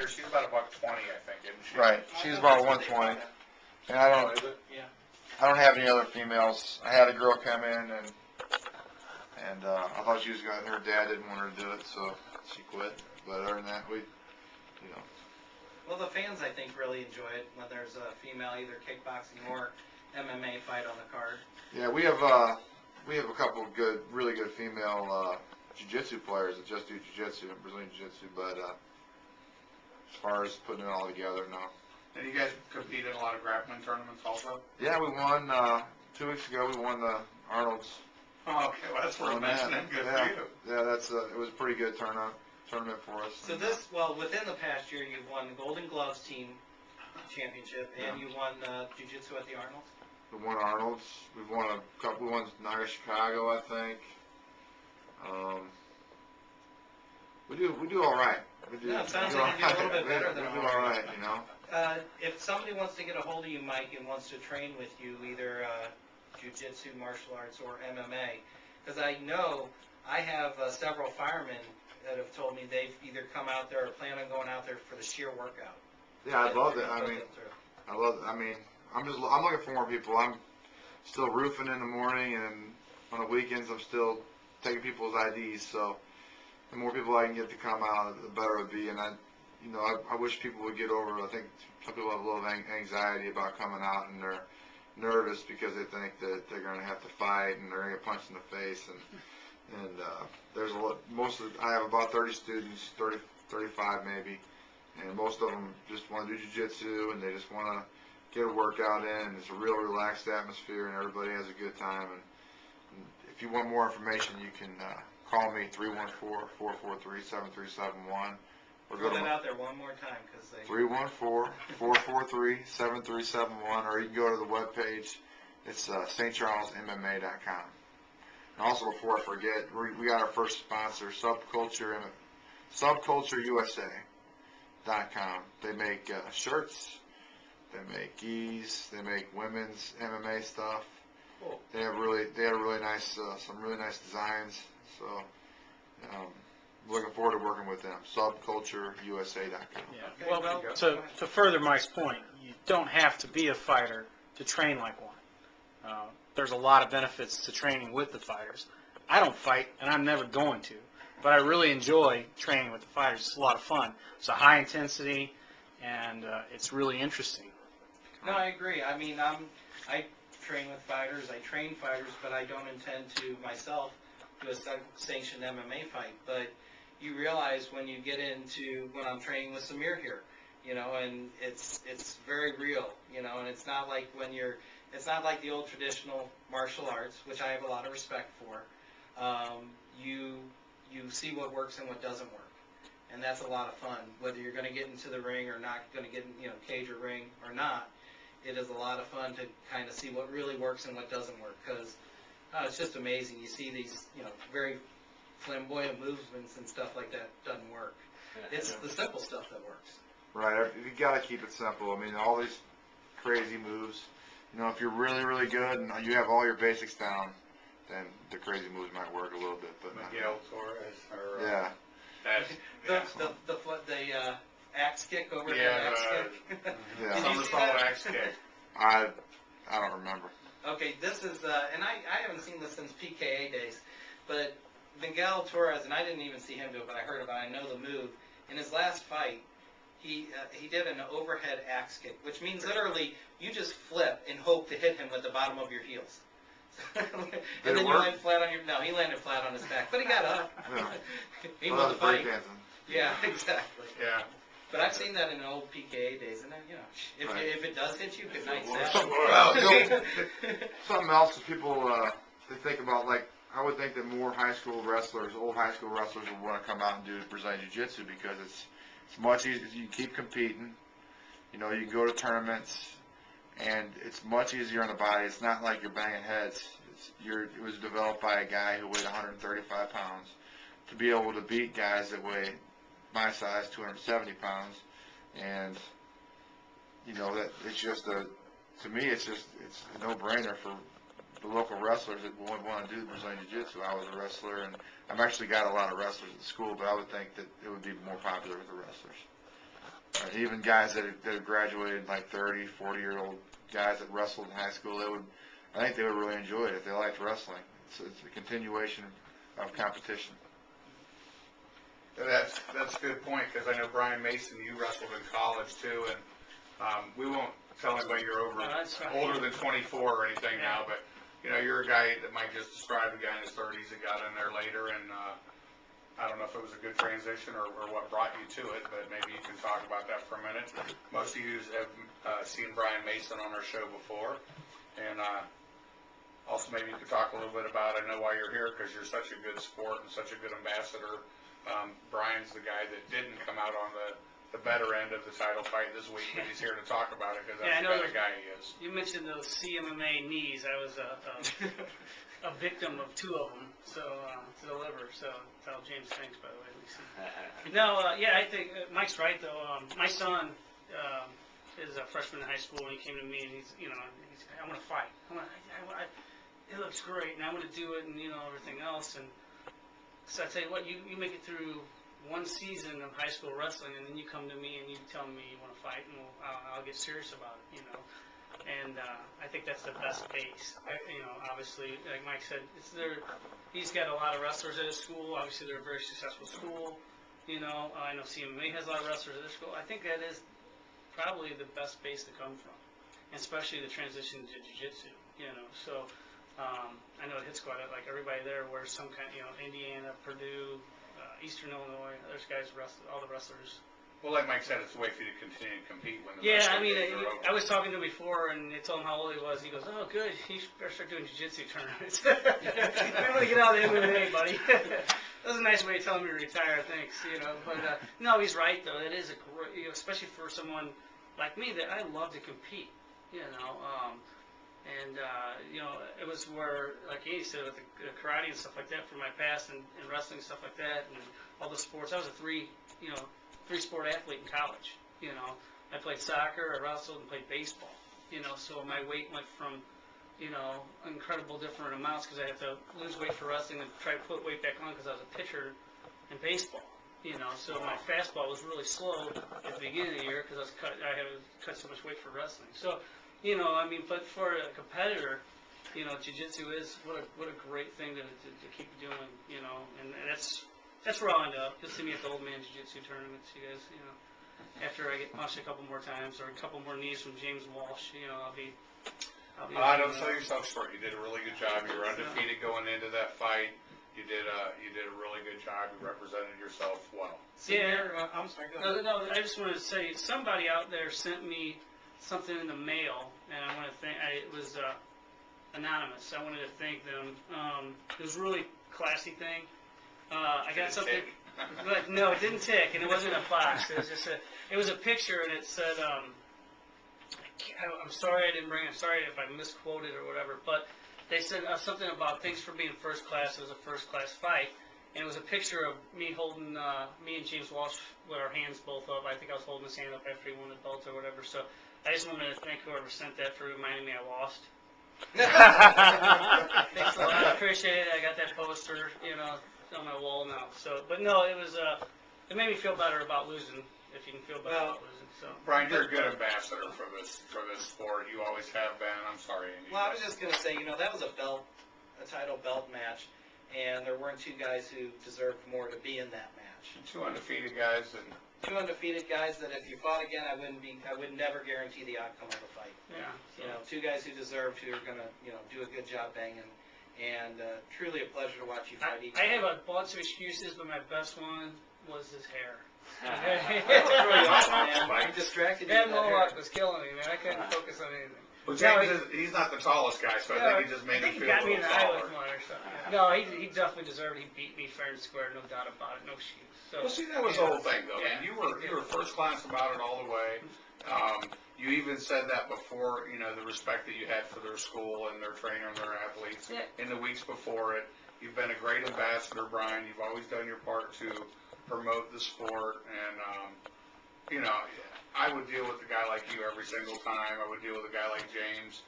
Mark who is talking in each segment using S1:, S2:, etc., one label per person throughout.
S1: She's about $120, I think, isn't she?
S2: Right. She's about 120. And I
S1: Oh,
S2: don't,
S1: is it?
S3: Yeah.
S2: I don't have any other females. I had a girl come in and I thought she was going. Her dad didn't want her to do it, so she quit. But other than that,
S3: Well, the fans, I think, really enjoy it when there's a female either kickboxing or MMA fight on the card.
S2: Yeah, we have a couple of really good female jiu-jitsu players that just do jiu-jitsu, Brazilian jiu-jitsu. But as far as putting it all together, no.
S1: And you guys compete in a lot of grappling tournaments also?
S2: Yeah, we won 2 weeks ago. We won the Arnold's.
S1: Oh, okay, well, that's worth mentioning. Good for you.
S2: Yeah, it was a pretty good tournament for us.
S3: So within the past year, you've won the Golden Gloves team championship, and you won jiu-jitsu at the Arnold's.
S2: We won Arnold's. We've won a couple. We won Naga Chicago, I think. We do all right.
S3: No, it sounds like you do a little bit better than
S2: we do all right, you know.
S3: If somebody wants to get a hold of you, Mike, and wants to train with you, either jiu-jitsu, martial arts, or MMA, because I know I have several firemen that have told me they've either come out there or plan on going out there for the sheer workout.
S2: Yeah, I'd love that. I mean, I'm looking for more people. I'm still roofing in the morning, and on the weekends I'm still taking people's IDs. So the more people I can get to come out, the better it would be. And I wish people would get over. I think some people have a little anxiety about coming out, and they're nervous because they think that they're going to have to fight and they're going to get punched in the face. And there's a lot. I have about 30 students, 35 maybe, and most of them just want to do jiu-jitsu and they just want to get a workout in. It's a real relaxed atmosphere and everybody has a good time. And if you want more information, you can call me 314-443-7371.
S3: Throw that out there one more time, because
S2: 314-443-7371, or you can go to the webpage. It's stcharlesmma.com. And also, before I forget, we got our first sponsor, subcultureusa.com. They make shirts, they make gis, they make women's MMA stuff.
S3: Cool.
S2: They have really nice, some really nice designs. So, looking forward to working with them. Subcultureusa.com.
S3: Okay,
S4: Well, to further Mike's point, you don't have to be a fighter to train like one. There's a lot of benefits to training with the fighters. I don't fight, and I'm never going to, but I really enjoy training with the fighters. It's a lot of fun. It's a high intensity, and it's really interesting.
S3: No, I agree. I mean, I train with fighters. I train fighters, but I don't intend to myself do a sanctioned MMA fight. But you realize when you get into when I'm training with Samir here, and it's very real, and it's not like it's not like the old traditional martial arts, which I have a lot of respect for. You see what works and what doesn't work, and that's a lot of fun. Whether you're going to get into the ring or not going to get in, cage or ring or not, it is a lot of fun to kind of see what really works and what doesn't work, because it's just amazing. You see these, very flamboyant movements and stuff like that doesn't work. It's the simple stuff that works.
S2: Right. You got to keep it simple. I mean, all these crazy moves. If you're really, really good and you have all your basics down, then the crazy moves might work a little bit. But
S1: Miguel Torres.
S2: Yeah.
S3: The axe kick over
S1: Yeah,
S3: the axe kick.
S2: Yeah.
S3: Did you see that?
S1: Axe kick.
S2: I don't remember.
S3: Okay, this is, and I haven't seen this since PKA days, but Miguel Torres, and I didn't even see him do it, but I heard about it, I know the move. In his last fight, he did an overhead axe kick, which means literally you just flip and hope to hit him with the bottom of your heels. And then you land flat on no, he landed flat on his back, but he got up.
S2: Yeah.
S3: He won the fight.
S2: Breakdancing.
S3: Yeah, exactly.
S1: Yeah.
S3: But I've seen that in old PKA days, and then, if it does hit you, good night, Sal.
S2: Something else that people they think about, like I would think that more old high school wrestlers would want to come out and do Brazilian Jiu-Jitsu because it's much easier. You keep competing. You can go to tournaments, and it's much easier on the body. It's not like you're banging heads. It was developed by a guy who weighed 135 pounds to be able to beat guys that weigh my size, 270 pounds, and that it's just to me it's a no-brainer for the local wrestlers that would want to do Brazilian Jiu-Jitsu. I was a wrestler, and I've actually got a lot of wrestlers at school, but I would think that it would be more popular with the wrestlers. even guys that have graduated, like 30, 40-year-old guys that wrestled in high school, I think they would really enjoy it if they liked wrestling. It's a continuation of competition.
S1: That's a good point, because I know Brian Mason, you wrestled in college too, and we won't tell anybody you're older than 24 or anything now, but you're a guy that Mike just described, a guy in his 30s that got in there later, and I don't know if it was a good transition or what brought you to it, but maybe you can talk about that for a minute. Most of you have seen Brian Mason on our show before, and also maybe you could talk a little bit about, I know why you're here, because you're such a good sport and such a good ambassador. Brian's the guy that didn't come out on the better end of the title fight this week, but he's here to talk about it, because that's the kind of guy he is.
S5: You mentioned those CMMA knees. I was a victim of two of them, so to the liver. So tell James thanks, by the way. No, yeah, I think Mike's right though. My son is a freshman in high school, and he came to me and he's I want to fight. It looks great, and I want to do it, and everything else. And so I tell you what, you make it through one season of high school wrestling, and then you come to me and you tell me you want to fight, and I'll get serious about it, And I think that's the best base. Obviously, like Mike said, he's got a lot of wrestlers at his school. Obviously, they're a very successful school. I know CMMA has a lot of wrestlers at their school. I think that is probably the best base to come from, and especially the transition to jiu-jitsu. So I know at Hit Squad, like everybody there wears some kind, Indiana, Purdue, Eastern Illinois. There's guys all the wrestlers.
S1: Well, like Mike said, it's a way for you to continue to compete when the
S5: Yeah,
S1: wrestling days are over.
S5: I was talking to him before, and they told him how old he was. He goes, "Oh, good. You better start doing jiu-jitsu tournaments." I'm going to get out of the MMA, buddy. That was a nice way to tell him to retire, thanks. But no, he's right though. It is a great, especially for someone like me that I love to compete. It was where, like he said, with the karate and stuff like that from my past, and wrestling and stuff like that, and all the sports. I was a three-sport athlete in college. I played soccer, I wrestled, and played baseball. So my weight went from, incredible different amounts because I had to lose weight for wrestling and try to put weight back on because I was a pitcher in baseball. So my fastball was really slow at the beginning of the year because I had cut so much weight for wrestling. So, but for a competitor, jiu-jitsu is what a great thing to keep doing. And that's where I'll end up. You'll see me at the old man jiu-jitsu tournaments, you guys. After I get punched a couple more times or a couple more knees from James Walsh, I'll be.
S1: Don't sell yourself short. You did a really good job. You were undefeated going into that fight. You did a really good job. You represented yourself well.
S5: Yeah.
S1: I'm sorry. Go ahead.
S5: No, I just wanted to say somebody out there sent me something in the mail, and I want to thank. It was anonymous. I wanted to thank them. It was a really classy thing. I got something. But no, it didn't tick, and it wasn't a box. It was just it was a picture, and it said, I'm sorry I didn't bring it. I'm sorry if I misquoted or whatever, but they said something about thanks for being first class. It was a first class fight, and it was a picture of me holding, me and James Walsh with our hands both up. I think I was holding his hand up after he won the belt or whatever. So I just wanted to thank whoever sent that for reminding me I lost. Thanks a lot. I appreciate it. I got that poster, on my wall now. So, but no, it was it made me feel better about losing. If you can feel better about losing. So,
S1: Brian, you're a good ambassador for this sport. You always have been. I'm sorry, Andy.
S3: Well, I was just going to say, that was a title belt match, and there weren't two guys who deserved more to be in that match.
S1: Two undefeated guys and.
S3: Two undefeated guys that if you fought again, I would never guarantee the outcome of the fight.
S5: yeah.
S3: Two guys who deserved, who are going to, do a good job banging. And truly a pleasure to watch you fight each
S5: I have
S3: other.
S5: a bunch of excuses, but my best one was his hair.
S3: I'm distracted.
S5: That mohawk was killing me, man. I couldn't focus on anything.
S1: Well, James he's not the tallest guy, so I think he just made him feel a
S5: me in
S1: little
S5: the eye
S1: taller.
S5: with one or something. No, he definitely deserved it. He beat me fair and square, no doubt about it. No shoes. So,
S1: Well, see, that was the whole thing, though, man. You were first class about it all the way. You even said that before, the respect that you had for their school and their trainer and their athletes.
S5: Yeah.
S1: In the weeks before it, you've been a great ambassador, Brian. You've always done your part to promote the sport, and I would deal with a guy like you every single time. I would deal with a guy like James,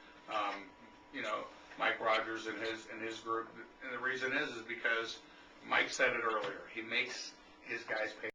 S1: Mike Rogers and his group. And the reason is because Mike said it earlier. He makes his guys pay